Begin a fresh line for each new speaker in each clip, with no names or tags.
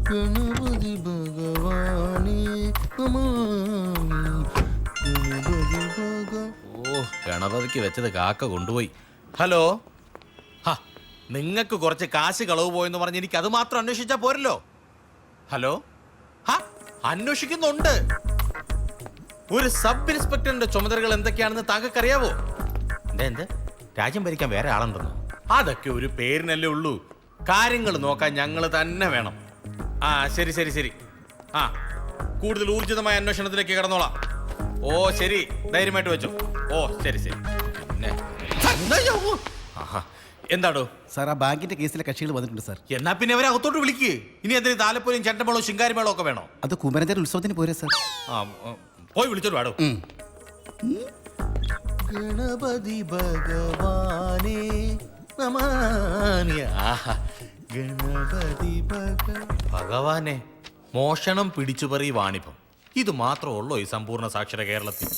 ഗണപതി ഭഗവാനേ
ഓ, ഗണപതിക്ക് വെച്ചത് കാക്ക കൊണ്ടുപോയി. ഹലോ, നിങ്ങൾക്ക് കുറച്ച് കാശ് കളവ് പോയെന്ന് പറഞ്ഞ് എനിക്ക് അത് മാത്രം അന്വേഷിച്ചാ പോരല്ലോ. ഹലോ, അന്വേഷിക്കുന്നുണ്ട്. ഒരു സബ് ഇൻസ്പെക്ടറിന്റെ ചുമതലകൾ എന്തൊക്കെയാണെന്ന് താങ്കൾക്ക് അറിയാവോ? എന്ത് രാജ്യം ഭരിക്കാൻ വേറെ ആളുണ്ടെന്നോ? അതൊക്കെ ഒരു പേരിനല്ലേ ഉള്ളൂ. കാര്യങ്ങൾ നോക്കാൻ ഞങ്ങൾ തന്നെ വേണം. ആ ശരി ശരി ശരി. ആ, കൂടുതൽ ഊർജിതമായ അന്വേഷണത്തിലേക്ക് കടന്നോളാം. ഓ ശരി, ധൈര്യമായിട്ട് വെച്ചോ. ഓ ശരി ശരി. എന്താടോ
സാർ, ആ ബാങ്കിന്റെ കേസിലെ കക്ഷികൾ വന്നിട്ടുണ്ട് സാർ.
എന്നാ പിന്നെ അവരെ അകത്തോട്ട് വിളിക്ക്. ഇനി എന്തെങ്കിലും താലപ്പൊലിയും ചെണ്ടമേളവും ശിങ്കാരിമേളവും ഒക്കെ വേണോ?
അത് കുമരഞ്ചേരി ഉത്സവത്തിന് പോരെ സാർ.
പോയി വിളിച്ചോട്ട് വാടോ. ഗണപതി ഭഗവാനേ നമാനി. ഗണപതി ഭഗവാനെ, മോഷണം പിടിച്ചുപറി വാണിഭം, ഇത് മാത്രമുള്ളോ ഈ സമ്പൂർണ്ണ സാക്ഷര കേരളത്തിൽ?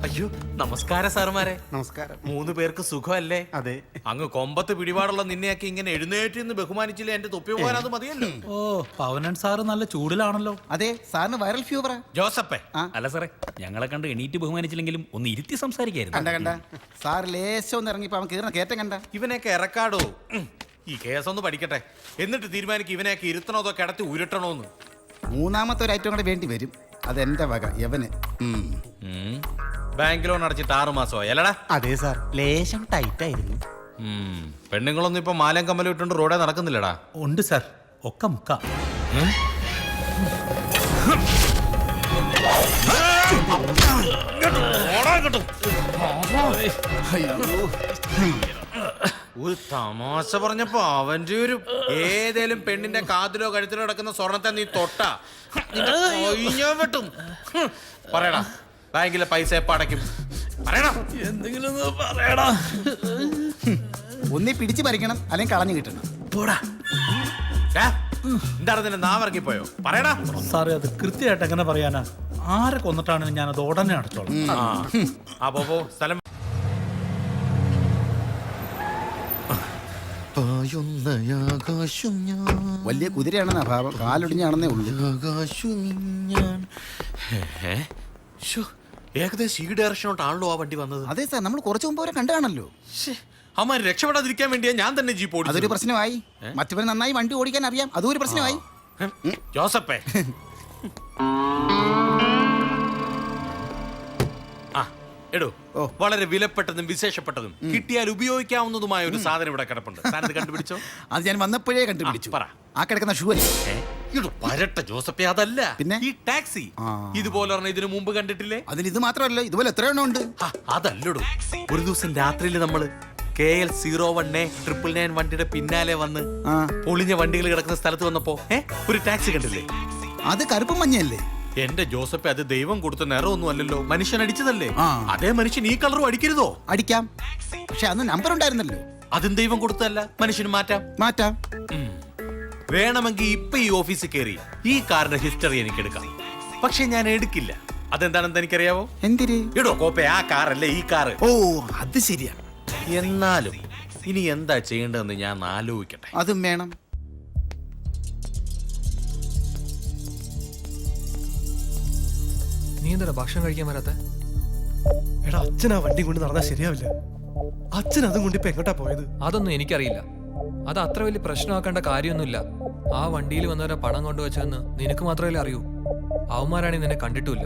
അയ്യോ, നമസ്കാരം സാറുമാരെ.
നമസ്കാരം.
3 പേർക്ക് സുഖമല്ലേ?
അതെ.
അങ്ങ് കൊമ്പത്ത് പിടിപാടുള്ള നിന്നെയൊക്കെ ഇങ്ങനെ എഴുന്നേറ്റ് നിന്ന് ബഹുമാനിച്ചില്ലേ? എന്റെ തൊപ്പി പോകാൻ അത് മതിയല്ലോ.
ഓ, പവനൻ സാറ് നല്ല ചൂടിലാണല്ലോ.
അതെ, സാറിന് വൈറൽ ഫീവറാ.
ജോസപ്പേ,
അല്ല സാറേ, ഞങ്ങളെ കണ്ട് എണീറ്റ് ബഹുമാനിച്ചില്ലെങ്കിലും ഒന്ന് ഇരുത്തി സംസാരിക്കായിരുന്നു.
കണ്ട സാർ ലേശം ഒന്ന് ഇറങ്ങിപ്പോ അവൻ കീറുന്ന കയറ്റം കണ്ട.
ഇവനെയൊക്കെ ഇറക്കാടോ. ഈ കേസൊന്ന് പഠിക്കട്ടെ, എന്നിട്ട് തീരുമാനിക്കും ഇവനെയൊക്കെ ഇരുത്തണോ അതോ കിടത്തി ഉരുട്ടണോന്ന്.
3ാമത്തെ ഒരു ഐറ്റം കൂടെ വേണ്ടി വരും. അതെന്റെ വക യവന്.
ബാങ്ക് ലോൺ അടച്ചിട്ട് 6 മാസമായി അല്ലടാ?
അതെ സാർ, ലേശം ടൈറ്റ് ആയിരുന്നു.
പെണ്ണുങ്ങളൊന്നും ഇപ്പൊ മാലം കമ്മലും ഇട്ടുണ്ട് റോഡേ നടക്കുന്നില്ലടാ.
ഉണ്ട് സാർ, ഒക്കെ മുക്ക.
ഒരു തമാശ പറഞ്ഞപ്പോ അവന്റെ ഒരു ഏതേലും പെണ്ണിന്റെ കാതിലോ കഴുത്തിലോ കിടക്കുന്ന സ്വർണത്തെ നീ തൊട്ടാ വെട്ടും. പറയടാ, ബാങ്കിലെ പൈസ എപ്പ അടയ്ക്കും? പറയടാ,
എന്തെങ്കിലും പറയടാ.
ഒന്നി പിടിച്ചു പറിക്കണം, അല്ലെങ്കിൽ കളഞ്ഞു കിട്ടണം.
എന്താണ് നിന്റെ നാവിറങ്ങിപ്പോയോ? പറയടാ.
സാറേ, അത് കൃത്യമായിട്ട് എങ്ങനെ പറയാനാ? ആരെ കൊന്നിട്ടാണെങ്കിലും ഞാനത് ഉടനെ അടച്ചോളാം.
പോ സ്ഥലം.
വലിയ കുതിരയാണെന്നാ ഭാവം, കാലൊടിഞ്ഞാണെന്നേ ഉള്ളൂ.
ഏകദേശം ഈ ഡയറക്ഷനോട്ടാണല്ലോ ആ വണ്ടി വന്നത്.
അതെ സാർ, നമ്മൾ കുറച്ചു മുമ്പ് അവരെ കണ്ടാണല്ലോ.
അമ്മ രക്ഷപ്പെടാതിരിക്കാൻ വേണ്ടിയാ ഞാൻ തന്നെ ജീപ്പ് ഓടിച്ചത്.
അതൊരു പ്രശ്നമായി. മറ്റവന് നന്നായി വണ്ടി ഓടിക്കാൻ അറിയാം, അതും ഒരു പ്രശ്നമായി.
ജോസപ്പേ, എടോ, വളരെ വിലപ്പെട്ടതും വിശേഷപ്പെട്ടതും കിട്ടിയാൽ ഉപയോഗിക്കാവുന്നതുമായ ഒരു സാധനം ഇവിടെ കിടപ്പുണ്ട്. സാധനം കണ്ടുപിടിച്ചോ?
അത് ഞാൻ വന്നപ്പോഴേ കണ്ടുപിടിച്ചു.
പറ.
ആ കിടക്കുന്ന ഷൂ അല്ലേ?
പരട്ട ജോസപ്പേ, അതല്ല.
പിന്നെ
ഈ ടാക്സി ഇതുപോലെ ഇതിനു മുമ്പ് കണ്ടിട്ടില്ലേ?
അതിന് ഇത് മാത്രമല്ല, ഇതുപോലെ എത്ര എണ്ണം ഉണ്ട്.
അതല്ലടോ, ഒരു ദിവസം രാത്രിയിൽ നമ്മള് KL 01A 999 വണ്ടിയുടെ പിന്നാലെ വന്ന് പൊളിഞ്ഞ വണ്ടികൾ കിടക്കുന്ന സ്ഥലത്ത് വന്നപ്പോ ഒരു ടാക്സി കണ്ടില്ലേ?
അത് കറുപ്പും മഞ്ഞല്ലേ?
എന്റെ ജോസഫ്, അത് ദൈവം കൊടുത്ത നിറമൊന്നും അല്ലല്ലോ, മനുഷ്യൻ അടിച്ചതല്ലേ. അതേ മനുഷ്യൻ ഈ കളറും അടിക്കരുതോ?
അടിക്കാം, പക്ഷെ അന്ന് നമ്പർ ഉണ്ടായിരുന്നല്ലോ.
അതും ദൈവം കൊടുത്തല്ല, മനുഷ്യന് മാറ്റാം. വേണമെങ്കിൽ ഇപ്പൊ ഈ ഓഫീസിൽ കയറി ഈ കാറിന്റെ ഹിസ്റ്ററി എനിക്ക് എടുക്കാം. പക്ഷെ ഞാൻ എടുക്കില്ല. അതെന്താണെന്ന് എനിക്കറിയാവോ?
എന്തിര്?
ഇടോ കോപ്പെ, ആ കാറല്ലേ ഈ കാറ്.
ഓ, അത് ശരിയാ.
എന്നാലും ഇനി എന്താ ചെയ്യേണ്ടതെന്ന് ഞാൻ ആലോചിക്കട്ടെ.
അതും വേണം.
നീ എന്താ ഭക്ഷണം കഴിക്കാൻ വരാത്ത?
എടാ, അച്ഛൻ ആ വണ്ടി കൊണ്ട് നടന്നാൽ ശരിയാവില്ല. അച്ഛൻ അതും കൊണ്ട് ഇപ്പൊ എങ്ങോട്ടാ പോയത്?
അതൊന്നും എനിക്കറിയില്ല. അത് അത്ര വലിയ പ്രശ്നമാക്കേണ്ട കാര്യമൊന്നുമില്ല. ആ വണ്ടിയിൽ വന്നവരെ പണം കൊണ്ടുവച്ചെന്ന് നിനക്ക് മാത്രമല്ലേ അറിയൂ. അവന്മാരാണെങ്കിൽ നിന്നെ കണ്ടിട്ടുമില്ല.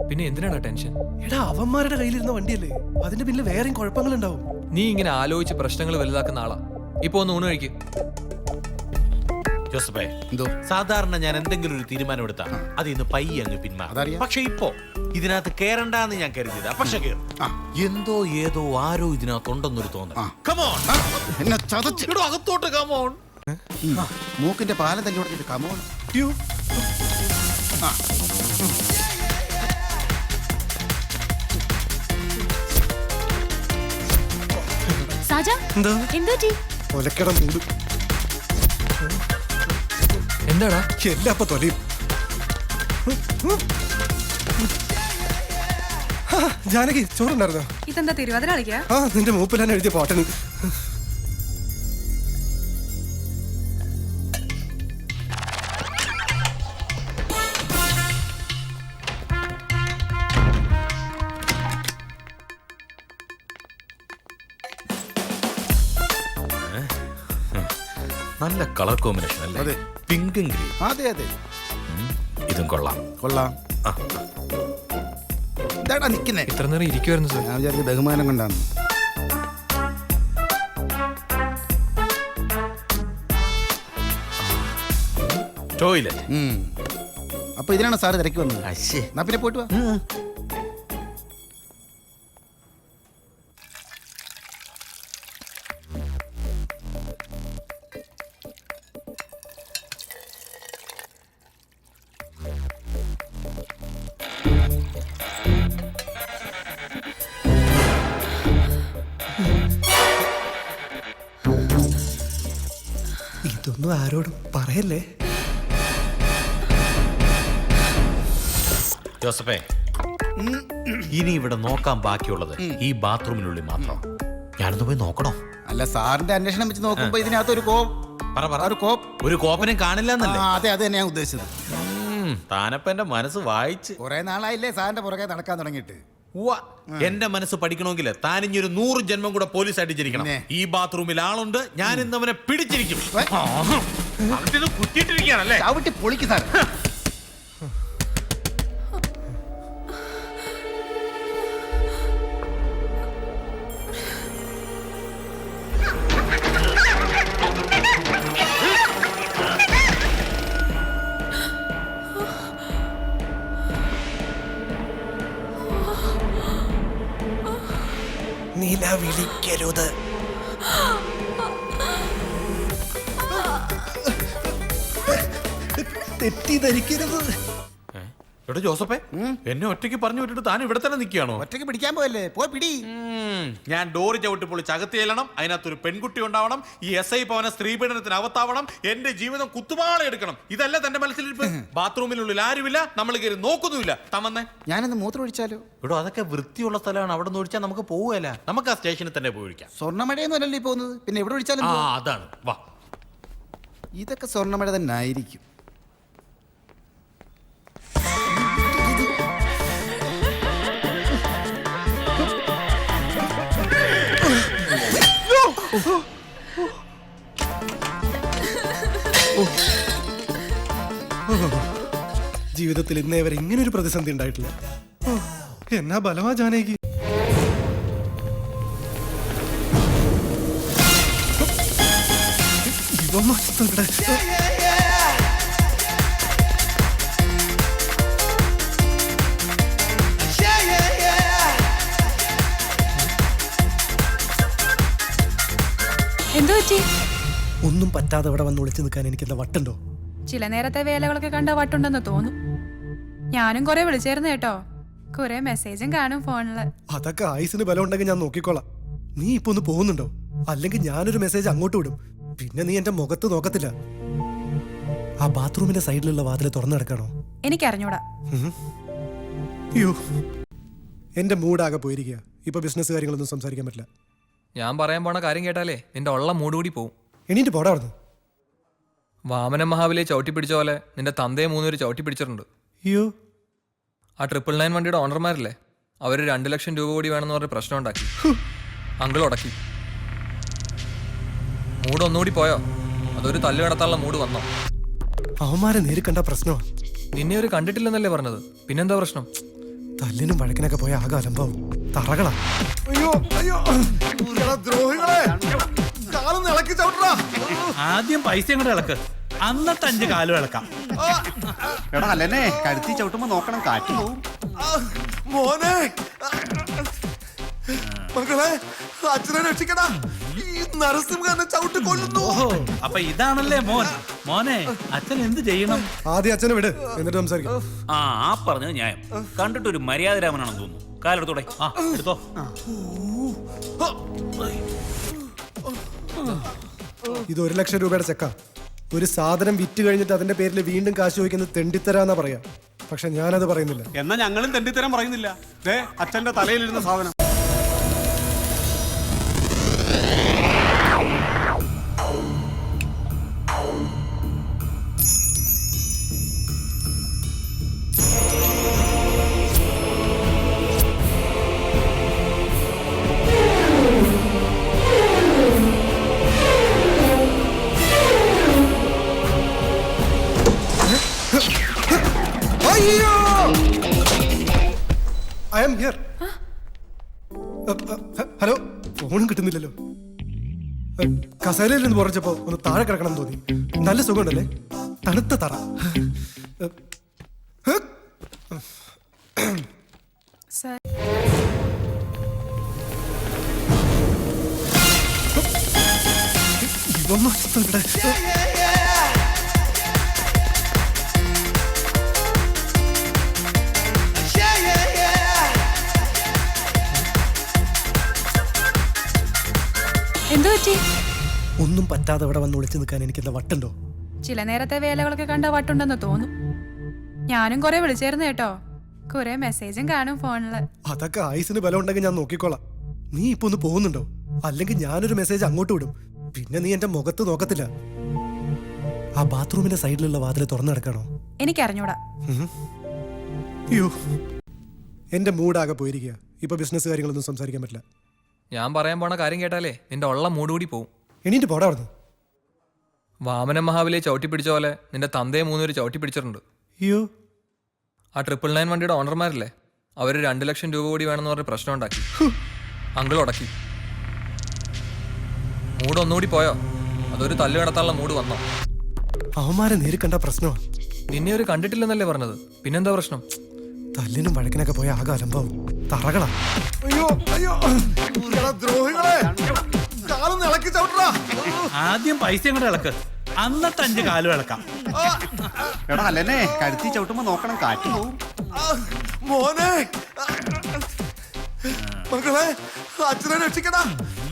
പിന്നെ എന്തിനാടാ ടെൻഷൻ?
എടാ, അവന്മാരുടെ കയ്യിലിരുന്ന വണ്ടിയല്ലേ, അതിന്റെ പിന്നിൽ വേറെയും കുഴപ്പങ്ങളുണ്ടാവും.
നീ ഇങ്ങനെ ആലോചിച്ച് പ്രശ്നങ്ങൾ വലുതാക്കുന്ന ആളാ. ഇപ്പൊ ഒന്ന് ഊണ് കഴിക്ക്.
ജോസഫേ,
എന്തോ?
സാധാരണ ഞാൻ എന്തെങ്കിലും ഒരു തീരുമാനം എടുത്താ അത് ഇന്ന് പയ്യെ അങ്ങ് പിന്മാറും. പക്ഷെ ഇപ്പോ ഇതിനകത്ത് കേറണ്ടെന്ന് ഞാൻ കരുതിയതാ. പക്ഷെ എന്തോ ഏതോ ആരോ ഇതിനകത്തുണ്ടെന്നൊരു തോന്നൽ. അകത്തോട്ട് കമോൺ.
മൂക്കിന്റെ പാലം തല്ലി കൊടുത്തിട്ട് കമോൺ.
എന്താടാ
എല്ലാ തൊലയും. ജാനകി ചോറുണ്ടായിരുന്നോ?
ഇതെന്താ തിരുവാതിര കളിക്കാ?
ആ നിന്റെ മൂപ്പിലാണ് എഴുതിയ പാട്ടന്.
നല്ല കളർ കോമ്പിനേഷൻ അല്ലേ?
അതെ.
പിങ്കും ഗ്രീൻ.
അതെ അതെ
ഇതും കൊള്ളാം.
കൊള്ളാം. എന്താടാ നിക്കുന്നേ?
ഇത്ര നേരം ഇരിക്കുമായിരുന്നു സാർ.
ഞാൻ വിചാരിച്ച ബഹുമാനം കൊണ്ടാണ്.
ടോയ്ലറ്റ്.
അപ്പൊ ഇതിനാണ് സാറ് തിരക്കി വന്നത്.
അശ്ശേ.
എന്നാ പിന്നെ പോയിട്ട് വാ.
ഇതൊന്നും ആരോടും പറയല്ലേ.
ജോസഫേ, ഇനി ഇവിടെ നോക്കാൻ ബാക്കിയുള്ളത് ഈ ബാത്റൂമിനുള്ളിൽ മാത്രം. ഞാനൊന്ന് പോയി നോക്കണോ?
അല്ല സാറിന്റെ അന്വേഷണം വെച്ച് നോക്കുമ്പോ ഇതിനകത്ത് ഒരു
ഒരു കോപ്പനും കാണില്ല എന്നല്ലേ?
അതെ അത് തന്നെയാണ് ഉദ്ദേശിച്ചത്.
താനപ്പ എന്റെ മനസ്സ് വായിച്ച്.
കുറെ നാളായില്ലേ സാറിന്റെ പുറകെ നടക്കാൻ തുടങ്ങിയിട്ട്.
എന്റെ മനസ്സ് പഠിക്കണമെങ്കിൽ താനിഞ്ഞൊരു 100 ജന്മം കൂടെ പോലീസ് അടിച്ചിരിക്കണം. ഈ ബാത്റൂമിൽ ആളുണ്ട്, ഞാൻ ഇന്ന് അവനെ പിടിച്ചിരിക്കും. കുറ്റിയിട്ടിരിക്കുകയാണല്ലേ?
ചവിട്ടി പൊളിക്ക് സാർ.
നില വിളിക്കരുത്. തെറ്റിദ്ധരിക്കരുത്.
എടോ ജോസഫേ, എന്നെ ഒറ്റയ്ക്ക് പറഞ്ഞു വിട്ടിട്ട് താൻ ഇവിടെ തന്നെ നിൽക്കുകയാണോ?
ഒറ്റയ്ക്ക് പിടിക്കാൻ പോയല്ലേ, പോയി പിടി.
ഞാൻ ഡോറ് ചവിട്ടി പൊളിച്ച് അകത്ത് ചെല്ലണം. അതിനകത്തൊരു പെൺകുട്ടി ഉണ്ടാവണം. ഈ SI ഭവന സ്ത്രീപീഡനത്തിന് അകത്താവണം. എന്റെ ജീവിതം കുത്തുപാള എടുക്കണം. ഇതല്ല തന്റെ മനസ്സിലിരിപ്പ്. ബാത്റൂമിനുള്ളിൽ ആരുമില്ല, നമ്മൾ കയറി നോക്കുന്നുമില്ല. തമ്മന്നേ,
ഞാനൊന്ന് മൂത്രം ഒഴിച്ചാലോ?
ഇവിടെ അതൊക്കെ വൃത്തിയുള്ള സ്ഥലമാണ്. അവിടെ നിന്ന് ഒഴിച്ചാൽ നമുക്ക് പോവുകയല്ല. നമുക്ക് ആ സ്റ്റേഷനിൽ തന്നെ പോയി ഒഴിക്കാം.
സ്വർണ്ണമഴയൊന്നും അല്ലല്ലോ ഈ പോകുന്നത്, പിന്നെ എവിടെ ഒഴിച്ചാലും
ആ
പോവും.
അതാണ്. വാ.
ഇതൊക്കെ സ്വർണ്ണമഴ തന്നെ ആയിരിക്കും.
ജീവിതത്തിൽ ഇന്നേ വരെ ഇങ്ങനെ ഒരു പ്രതിസന്ധി ഉണ്ടായിട്ടില്ല. എന്നാ ബലമാ ജാനകി.
എന്തു പറ്റി?
ഒന്നും പറ്റാതെ ഇവിടെ വന്ന് ഒളിച്ചു നിൽക്കാൻ എനിക്കെന്താ വട്ടുണ്ടോ?
ചില നേരത്തെ വേലകളൊക്കെ കണ്ട വട്ടുണ്ടെന്ന് തോന്നും. ഞാനും കുറെ വിളിച്ചായിരുന്നു കേട്ടോ. കുറെ മെസ്സേജും കാണും ഫോണില്.
അതൊക്കെ ആയുസിന് ബലം ഉണ്ടെങ്കിൽ ഞാൻ നോക്കിക്കോളാം. നീ ഇപ്പൊ ഒന്ന് പോകുന്നുണ്ടോ? അല്ലെങ്കിൽ ഞാനൊരു മെസ്സേജ് അങ്ങോട്ട് വിടും. പിന്നെ നീ എന്റെ മുഖത്ത് നോക്കത്തില്ല. ആ ബാത്റൂമിന്റെ സൈഡിലുള്ള വാതിൽ തുറന്നു കിടക്കാണോ?
എനിക്കറിഞ്ഞൂടാ.
അയ്യോ, എന്റെ മൂഡാകെ പോയിരിക്കുക. ഇപ്പൊ ബിസിനസ് കാര്യങ്ങളൊന്നും സംസാരിക്കാൻ പറ്റില്ല.
ഞാൻ പറയാൻ പോണ കാര്യം കേട്ടാലേ നിന്റെ ഉള്ള മൂഡ് കൂടി പോവും.
എണീറ്റ് പോടാ അവിടുന്ന്.
വാമന മഹാബലിയെ ചവിട്ടി പിടിച്ച പോലെ നിന്റെ തന്തയെ 3 പേര് ചവിട്ടി പിടിച്ചിട്ടുണ്ട്.
അയ്യോ,
ആ 999 വണ്ടിയുടെ ഓണർമാരില്ലേ, അവർ 2 ലക്ഷം രൂപ കൂടി വേണമെന്ന് പറഞ്ഞ് പ്രശ്നം ഉണ്ടാക്കി. അങ്കിൾ ഉടക്കി. മൂഡ് ഒന്നുകൂടി പോയോ? അതൊരു തല്ലു കടത്താനുള്ള മൂഡ് വന്നോ?
അവന്മാരെ നേരി കണ്ട പ്രശ്നമാ.
നിന്നെ ഒരു കണ്ടിട്ടില്ലെന്നല്ലേ പറഞ്ഞത്? പിന്നെന്താ പ്രശ്നം?
തല്ലിനും വഴക്കിനൊക്കെ പോയ ആകെ അലമ്പാവും. തറകളാ.
ആദ്യം പൈസ ഇങ്ങോട്ട് ഇളക്ക്, അന്നത്തെ 5 കാലും ഇളക്കാം.
എടാ അല്ലേ, കഴുത്തി ചവിട്ടുമ്പോ നോക്കണം, കാറ്റ് പോവും.
മോനെ, മകളെ, അച്ഛനെ രക്ഷിക്കടാ. ഈ നരസിംഹനെ ചവിട്ടി കൊല്ലുന്നു.
ഓഹോ, അപ്പൊ ഇതാണല്ലേ മോൻ. മോനെ, അച്ഛൻ എന്ത് ചെയ്യണം?
ആദ്യം അച്ഛനെ വിട്, എന്നിട്ട് സംസാരിക്കാം.
ആ പറഞ്ഞത് ന്യായം. കണ്ടിട്ടൊരു മര്യാദരാമനാണെന്ന് തോന്നുന്നു. കാലെടുത്തോടെ.
എടുത്തോ.
ഇത് 1 ലക്ഷം രൂപയുടെ ചെക്കാ. ഒരു സാധനം വിറ്റ് കഴിഞ്ഞിട്ട് അതിന്റെ പേരിൽ വീണ്ടും കാശ് ചോദിക്കുന്നത് തെണ്ടിത്തരാന്നാ പറയാ. പക്ഷെ ഞാനത് പറയുന്നില്ല.
എന്നാ ഞങ്ങളും തെണ്ടിത്തരം പറയുന്നില്ല. ദേ അച്ഛന്റെ തലയിലിരുന്ന സാധനം.
I am here. ഹലോ, ഫോണും കിട്ടുന്നില്ലല്ലോ. കസേരയിൽ നിന്ന് പുറച്ചപ്പോ ഒന്ന് താഴെ കിടക്കണം തോന്നി. നല്ല സുഖമുണ്ടല്ലേ? തണുത്ത തറ.
സർ
ഇതൊന്നും ഇവിടെ
എന്തു പറ്റി?
ഒന്നും പറ്റാതെ ഇവിടെ വന്ന് ഒളിച്ചു നിൽക്കാൻ എനിക്ക് എന്താ വട്ടുണ്ടോ?
ചില നേരത്തെ വേലകളൊക്കെ കണ്ട വട്ടുണ്ടെന്ന് തോന്നും. ഞാനും കുറെ വിളിച്ചായിരുന്നു കേട്ടോ. കുറെ മെസ്സേജും കാണും ഫോണില്.
അതൊക്കെ ആയുസിന് ബലം ഉണ്ടെങ്കിൽ ഞാൻ നോക്കിക്കോളാം. നീ ഇപ്പൊ ഒന്ന് പോകുന്നുണ്ടോ? അല്ലെങ്കിൽ ഞാനൊരു മെസ്സേജ് അങ്ങോട്ട് വിടും. പിന്നെ നീ എന്റെ മുഖത്ത് നോക്കത്തില്ല. ആ ബാത്റൂമിന്റെ സൈഡിലുള്ള വാതിൽ തുറന്നു കിടക്കണോ?
എനിക്കറിഞ്ഞൂടാ.
അയ്യോ, എന്റെ മൂഡാകെ പോയിരിക്കുക. ഇപ്പൊ ബിസിനസ് കാര്യങ്ങളൊന്നും സംസാരിക്കാൻ പറ്റില്ല.
ഞാൻ പറയാൻ പോണ കാര്യം കേട്ടാലേ നിന്റെ ഉള്ള മൂട് കൂടി പോവും.
എണീറ്റ് പോടാ അവിടുന്ന്.
വാമന മഹാബലിയെ ചവിട്ടി പിടിച്ച പോലെ നിന്റെ തന്തയെ 3 പേര് ചവിട്ടി പിടിച്ചിട്ടുണ്ട്.
അയ്യോ,
ആ 999 വണ്ടിയുടെ ഓണർമാരില്ലേ, അവർ 2 ലക്ഷം രൂപ കൂടി വേണമെന്ന് പറഞ്ഞ് പ്രശ്നം ഉണ്ടാക്കി. അങ്കിൾ ഉടക്കി. മൂഡ് ഒന്നുകൂടി പോയോ? അതൊരു തല്ല് കിടത്താനുള്ള മൂഡ് വന്നോ?
അവന്മാരെ നേരി കണ്ട പ്രശ്നമാ.
നിന്നെ ഒരു കണ്ടിട്ടില്ലെന്നല്ലേ പറഞ്ഞത്? പിന്നെന്താ പ്രശ്നം?
തല്ലിനും വഴക്കിനൊക്കെ പോയ ആകെ അലമ്പാവും. തറകളാ.
ആദ്യം പൈസ അങ്ങോട്ട് ഇളക്ക്, അന്നത്തെ 5 കാലും ഇളക്കാം.
എടാ അല്ലേ കഴുത്തി ചവിട്ടുമ്പോ നോക്കണം, കാറ്റ് പോവും.
മോനെ, മകളെ, അച്ഛനെ രക്ഷിക്കടാ.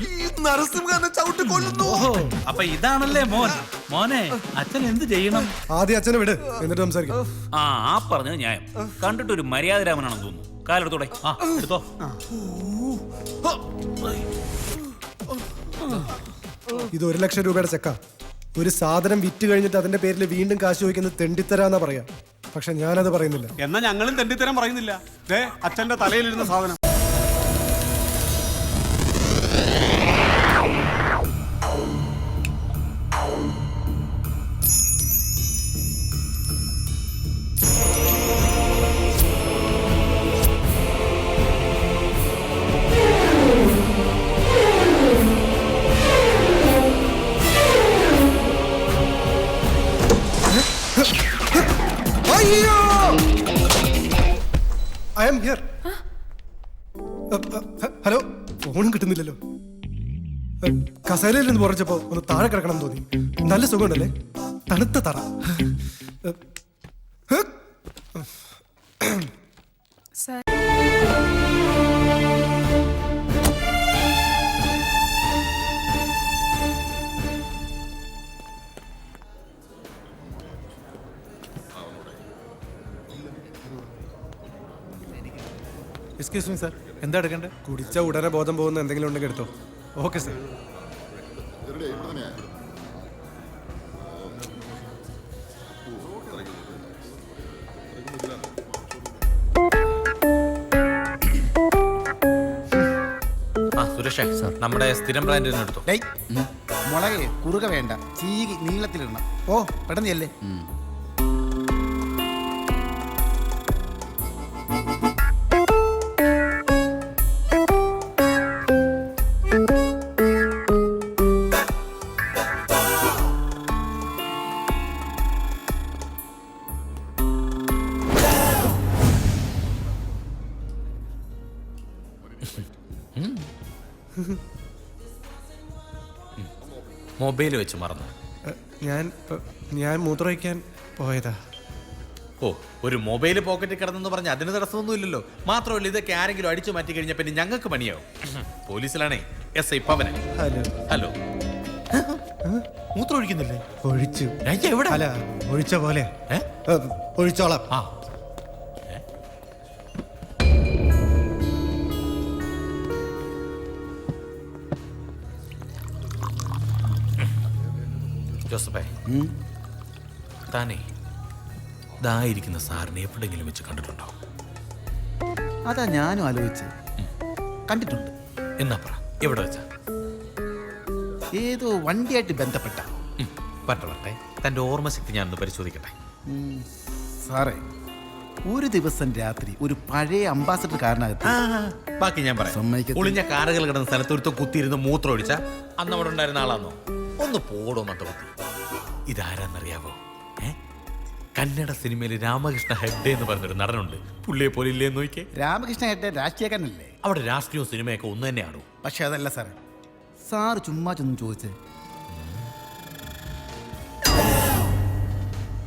ഈ നരസിംഹനെ ചവിട്ടി കൊല്ലുന്നു.
ഓഹോ, അപ്പൊ ഇതാണല്ലേ മോൻ. മോനെ, അച്ഛൻ എന്ത് ചെയ്യണം?
ആദ്യം അച്ഛനെ വിട്, എന്നിട്ട് സംസാരിക്കാം.
ആ പറഞ്ഞത് ന്യായം. കണ്ടിട്ട് ഒരു മര്യാദരാമനാണെന്ന് തോന്നുന്നു. കാലെടുത്തോടെ.
ആ എടുത്തോ.
ഇത് 1 ലക്ഷം രൂപയുടെ ചെക്കാ. ഒരു സാധനം വിറ്റ് കഴിഞ്ഞിട്ട് അതിന്റെ പേരിൽ വീണ്ടും കാശ് ചോദിക്കുന്നത് തെണ്ടിത്തരാന്നാ പറയാ. പക്ഷെ ഞാനത് പറയുന്നില്ല.
എന്നാ ഞങ്ങളും തെണ്ടിത്തരം പറയുന്നില്ല. ദേ അച്ഛന്റെ തലയിലിരുന്ന സാധനം.
I am here. ഹലോ, ഫോണും കിട്ടുന്നില്ലല്ലോ. കസേരയിൽ നിന്ന് പുറച്ചപ്പോ ഒന്ന് താഴെ കിടക്കണം തോന്നി. നല്ല സുഖമുണ്ടല്ലേ? തണുത്ത തറ.
സർ
എക്സ്ക്യൂസ് മീ സാർ, എന്താ എടുക്കണ്ടേ?
കുടിച്ച ഉടനെ ബോധം പോകുന്ന എന്തെങ്കിലും ഉണ്ടെങ്കിൽ എടുത്തോ.
Okay sir.
ആ സുരേഷേ, നമ്മുടെ സ്ഥിരം ബ്രാൻഡ് തന്നെ എടുത്തു.
ഡേയ്, മുളകെ കുറുക വേണ്ട, ചീകി നീളത്തിലിടണം. ഓ പെട്ടെന്ന് ചെല്ലേ.
മൊബൈൽ വെച്ച് മറന്നു.
ഞാൻ മൂത്രമൊഴിക്കാൻ പോയതാ.
ഓ, ഒരു മൊബൈൽ പോക്കറ്റിൽ കിടന്നെന്ന് പറഞ്ഞ് അതിന് തടസ്സമൊന്നും ഇല്ലല്ലോ. മാത്രമല്ല, ഇതൊക്കെ ആരെങ്കിലും അടിച്ചു മാറ്റി കഴിഞ്ഞാൽ പിന്നെ ഞങ്ങൾക്ക് പണിയാവും. പോലീസിലാണേ SI പവന്.
ഹലോ.
ഹലോ, മൂത്രം ഒഴിക്കുന്നില്ലേ?
ഒഴിച്ചു.
എവിടെ?
അല്ല, ഒഴിച്ച പോലെ
ഏ?
ഒഴിച്ചോളാം.
ആ ജോസഫേ, താനേ ഇതായിരിക്കുന്ന സാറിനെ എവിടെയെങ്കിലും വെച്ച് കണ്ടിട്ടുണ്ടോ?
അതാ ഞാനും ആലോചിച്ച് കണ്ടിട്ടുണ്ട്.
എന്നാ പറ, എവിടെ വെച്ചാ?
ഏതോ വണ്ടിയായിട്ട് ബന്ധപ്പെട്ട.
പറ്റേ, തന്റെ ഓർമ്മശക്തി ഞാനൊന്ന് പരിശോധിക്കട്ടെ.
സാറേ, ഒരു ദിവസം രാത്രി ഒരു പഴയ അംബാസഡർ കാറിനകത്ത്
ബാക്കി ഞാൻ പറയാം.
സമ്മതിക്കത്തില്ല.
ഒളിഞ്ഞ കാറുകൾ കിടന്ന സ്ഥലത്തൊരുത്തം കുത്തിയിരുന്ന് മൂത്രം ഒഴിച്ച അന്ന് അവിടെ ഉണ്ടായിരുന്ന ആളാന്നോ? ഒന്ന് പോടോ മട്ടപത്തി. ഇതാരാന്നറിയാവോ? കന്നഡ സിനിമയിൽ രാമകൃഷ്ണ ഹെഗ്ഡെ എന്ന് പറഞ്ഞൊരു നടനുണ്ട്. പുള്ളിയെ പോലെ ഇല്ലേ നോക്കിയേ.
രാമകൃഷ്ണ ഹെഗ്ഡെ രാഷ്ട്രീയക്കാരനല്ലേ?
അവിടെ രാഷ്ട്രീയവും സിനിമയൊക്കെ ഒന്ന് തന്നെയാണോ?
പക്ഷെ അതല്ല സാറേ, സാറ് ചുമ്മാ ചെന്ന് ചോദിച്ചേ.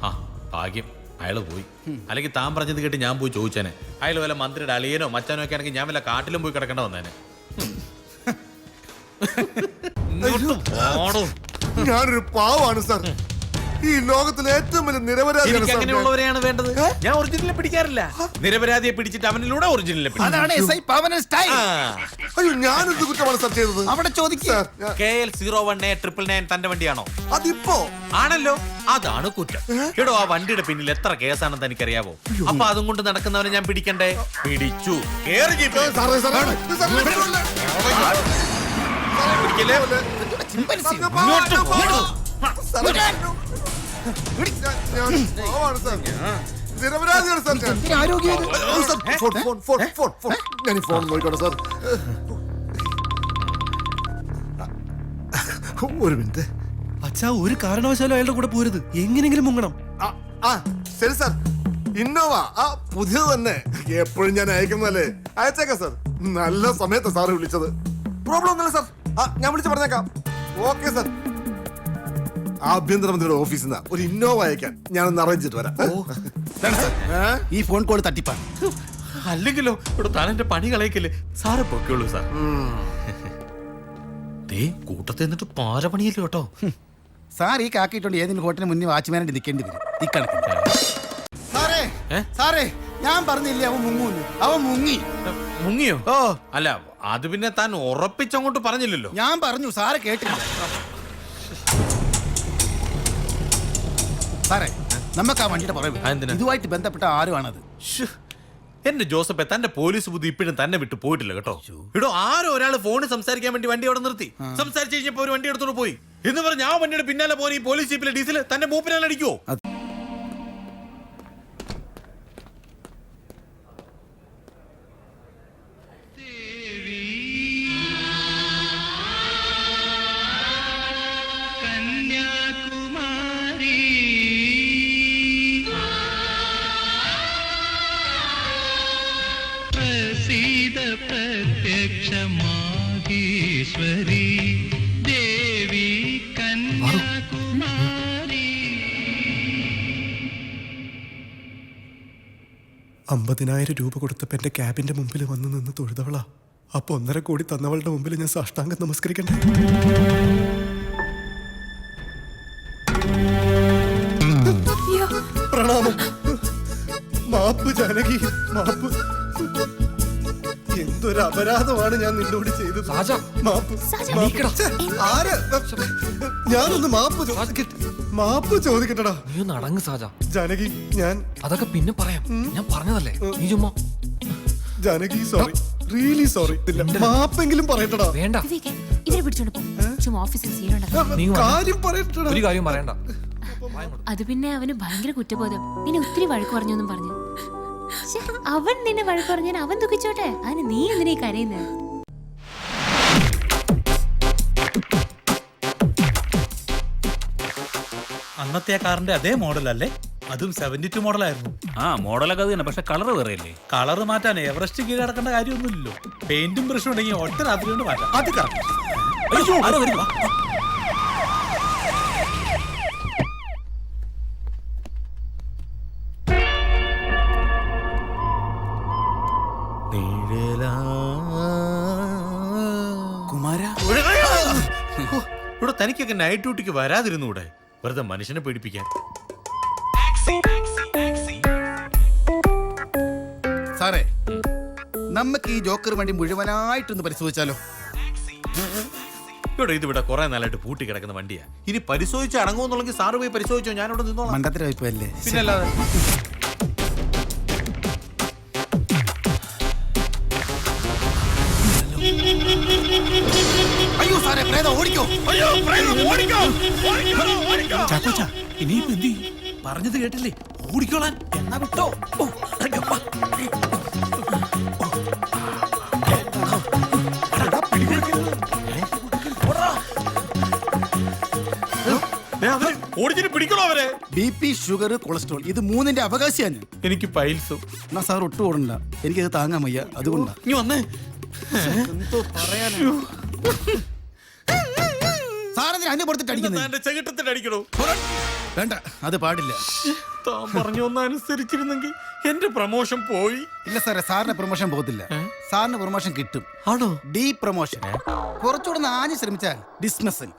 ആ ഭാഗ്യം, അയാള് പോയി. അല്ലെങ്കിൽ താൻ പറഞ്ഞത് കേട്ട് ഞാൻ പോയി ചോദിച്ചേനെ. അയാൾ വല്ല മന്ത്രിയുടെ അളിയനോ മച്ചാനോ ഒക്കെ ആണെങ്കിൽ ഞാൻ വല്ല കാട്ടിലും പോയി കിടക്കേണ്ട വന്നേനെ.
ഞാനൊരു പാവാണ് സാർ. ഈ ലോകത്തിലെ ഏറ്റവും വലിയ നിരപരാധിയാണ്
എനിക്ക്
സാർ.
അങ്ങനെയുള്ളവരെയാണ് വേണ്ടത്. ഞാൻ ഒറിജിനലിനെ പിടിക്കാറില്ല. നിരപരാധിയെ പിടിച്ചിട്ട് അവനിലൂടെ ഒറിജിനലിനെ
അതാണ് SI പവൻ സ്റ്റൈൽ.
അയ്യോ, ഞാനെന്ത് കുറ്റമാണ് സാർ ചെയ്തത്?
അവിടെ ചോദിക്കുക.
KL 01A999 തന്റെ വണ്ടിയാണോ?
അതിപ്പോ
ആണല്ലോ, അതാണ് കുറ്റം. എടോ, ആ വണ്ടിയുടെ പിന്നിൽ എത്ര കേസാണെന്ന് എനിക്കറിയാവോ? അപ്പൊ അതും കൊണ്ട് നടക്കുന്നവനെ ഞാൻ പിടിക്കണ്ടേ? പിടിച്ചു. കേറി ജീപ്പിൽ.
സാറേ, സാറേ, സാറേ,
പിടിക്കല്ലേ?
ചിമ്പൻസി.
ഞാൻ പാവാണ് സാർ. നിരപരാധിയാണ് സാർ ഞാൻ. ഞാൻ ഈ ഫോൺ നോക്കിക്കോട്ടെ സാർ. ഒരു മിനിറ്റ്.
അച്ഛാ, ഒരു കാരണവശാലും അയാളുടെ കൂടെ പോരുത്. എങ്ങനെങ്കിലും മുങ്ങണം.
ശരി സാർ. ഇന്നോവ പുതിയത് തന്നെ. എപ്പോഴും ഞാൻ അയക്കുന്നതല്ലേ, അയച്ചേക്കാം സാർ. നല്ല സമയത്ത് സാറ് വിളിച്ചത്. പ്രോബ്ലം ഒന്നുമില്ല സാർ. ഞാൻ വിളിച്ച് പറഞ്ഞേക്കാം. Okay sir. ആഭ്യന്തരമന്ത്രിയുടെ ഓഫീസിൽ നിന്ന് ഒരു ഇന്നോവ അയക്കാൻ ഞാനൊന്ന് അറേഞ്ച് ചെയ്തിട്ട് വരാം.
ഈ ഫോൺ കോൾ തട്ടിപ്പാണ്.
അല്ലെങ്കിലോ ഇവിടെ താൻ എന്റെ പണി കളയിക്കല്ലേ. സാറ് പൊക്കോളൂ സാർ. കൂട്ടത്തിൽ നിന്നിട്ട് പാര പണിയല്ലോ കേട്ടോ.
സാർ ഈ കാക്കിയിട്ടുണ്ട് ഏതെങ്കിലും ഹോട്ടലിന് മുന്നിൽ വാച്ച്മാനായിട്ട് നിൽക്കേണ്ടി വരും. ഇക്കണക്കിന് സാറേ, സാറേ, ഞാൻ പറഞ്ഞില്ലേ അവൻ മുങ്ങൂന്ന്. അവൻ മുങ്ങി.
മുങ്ങിയോ? ഓ അല്ല, അത് പിന്നെ താൻ ഉറപ്പിച്ചങ്ങോട്ട് പറഞ്ഞില്ലല്ലോ.
ഞാൻ പറഞ്ഞു, സാറ് കേട്ടില്ല. സാറേ, നമുക്ക് ആ വണ്ടിയുടെ പുറകെ
അതെന്തിനാ?
ഇതുമായിട്ട് ബന്ധപ്പെട്ട ആരുമാണത്?
എന്റെ ജോസഫെ, തന്റെ പോലീസ് ബുദ്ധി ഇപ്പോഴും തന്നെ വിട്ടു പോയിട്ടില്ല കേട്ടോ. ഇടോ, ആരോ ഒരാൾ ഫോണിൽ സംസാരിക്കാൻ വേണ്ടി വണ്ടി അവിടെ നിർത്തി. സംസാരിച്ച് കഴിഞ്ഞപ്പോ ഒരു വണ്ടി എടുത്തോണ്ട് പോയി എന്ന് പറഞ്ഞ് ആ വണ്ടിയുടെ പിന്നാലെ പോയി ഈ പോലീസ് ജീപ്പിലെ ഡീസൽ തന്റെ മൂപ്പിനാൽ അടിക്കുവോ?
പ്രത്യക്ഷമാഹീശ്വരി ദേവി കന്യാകുമാരി.
50,000 രൂപ കൊടുത്തപ്പോ എന്റെ ക്യാബിന്റെ മുമ്പിൽ വന്ന് നിന്ന് തൊഴുതവളാ. അപ്പൊ 1.5 കോടി തന്നവളുടെ മുമ്പിൽ ഞാൻ സാഷ്ടാംഗം നമസ്കരിക്കണ്ടേ? പ്രണാമം. മാപ്പ് ജാനകി, മാപ്പ്. എന്തൊരു അപരാധമാണ് ഞാൻ നിന്നോട് ചെയ്തത്. മാപ്പ്. ആര്? ഞാനൊന്ന് മാപ്പ് ചോദിക്കട്ടടാ.
നീ ഒന്ന് അടങ്ങ് സാജ.
ജാനകി, ഞാൻ
അതൊക്കെ പിന്നെ പറയാം. ഞാൻ പറഞ്ഞതല്ലേ, നീ ചുമ്മാ.
Janaki, sorry, really sorry. മാപ്പെങ്കിലും പറയട്ടടാ.
വേണ്ട,
ഇതിനെ പിടിച്ചോണ്ട് പോ. ചുമ്മാ ഓഫീസിൽ
നീ വാ.
കാര്യം പറയട്ടടാ.
ഒരു കാര്യം പറയണ്ട.
അത് പിന്നെ അവന് ഭയങ്കര കുറ്റബോധം. നിന്നെ ഒത്തിരി വഴക്ക് പറഞ്ഞൊന്നും പറഞ്ഞു. അവൻ നിന്നെ വഴക്ക് പറഞ്ഞാൽ അവൻ ദുഃഖിച്ചോട്ടെ. അതിന് നീ എന്തിനാ കരയുന്നത്?
അന്നത്തെ ആ കാറിന്റെ അതേ മോഡലല്ലേ? അതും 72 മോഡലായിരുന്നു.
മോഡലൊക്കെ അത് തന്നെ, പക്ഷെ കളർ വേറെയല്ലേ?
കളർ മാറ്റാൻ എവറസ്റ്റ് കീഴടക്കേണ്ട കാര്യമൊന്നുമില്ലല്ലോ. പെയിന്റും ബ്രഷും ഉണ്ടെങ്കിൽ ഒറ്റ രാത്രി കൊണ്ട് മാറ്റാം.
അത് കറക്റ്റ്.
കുമാര,
ഇവിടെ തനിക്കൊക്കെ നൈറ്റ് ഡ്യൂട്ടിക്ക് വരാതിരുന്നൂടെ? വെറുതെ മനുഷ്യനെ പേടിപ്പിക്കാൻ.
സാറേ, നമുക്ക് ഈ ജോക്കർ വണ്ടി മുഴുവനായിട്ടൊന്ന് പരിശോധിച്ചാലോ?
ഇവിടെ ഇതിവിടെ കുറെ നാളായിട്ട് പൂട്ടി കിടക്കുന്ന വണ്ടിയാ. ഇനി പരിശോധിച്ച് അടങ്ങുമെന്നുണ്ടെങ്കിൽ സാറ് പോയി പരിശോധിച്ചോ, ഞാനിവിടെ നിന്നോളാം.
മണ്ടത്തിലായിപ്പോയല്ലേ.
പിന്നല്ലാതെ.
അയ്യോ സാറേ, പ്രേതം ഓടിക്കോ.
അയ്യോ, പ്രേതം ഓടിക്കോ, ഓടിക്കോ, ഓടിക്കോ.
ചാക്കോച്ച ഇനിയിപ്പോ എന്ത് ചെയ്യും? പറഞ്ഞത് കേട്ടില്ലേ, ഓടിക്കോളാൻ. എന്നാ വിട്ടോ. ഓ, അയ്യപ്പ.
ദേ, അവര് ഓടിച്ചിട്ട് പിടിക്കണോ അവരെ?
BP, ഷുഗർ, കൊളസ്ട്രോൾ ഇത് മൂന്നിന്റെ അവകാശിയാണ് ഞാൻ.
എനിക്ക് പൈൽസും.
എന്നാ സാർ ഒട്ടും ഓടണ്ട, എനിക്കത് താങ്ങാൻ വയ്യ, അതുകൊണ്ടാ.
ഇനി വന്നേ.
എന്തോ പറയാനാ. സാറെന്തിനാ അന്നെ പുറത്തിട്ട് അടിക്കുന്നത്?
എന്റെ ചെകിട്ടത്തിട്ട് അടിക്കണോ?
വേണ്ട, അത് പാടില്ല.
താൻ പറഞ്ഞു ഒന്ന് അനുസരിച്ചിരുന്നെങ്കിൽ എന്റെ പ്രൊമോഷൻ പോയി.
ഇല്ല സാറേ, സാറിന് പ്രൊമോഷൻ പോകത്തില്ല. സാറിന് പ്രൊമോഷൻ കിട്ടും.
ആണോ?
ഡീ പ്രൊമോഷൻ. കുറച്ചുകൂടെ ആഞ്ഞ് ശ്രമിച്ചാൽ ഡിസ്മസൽ.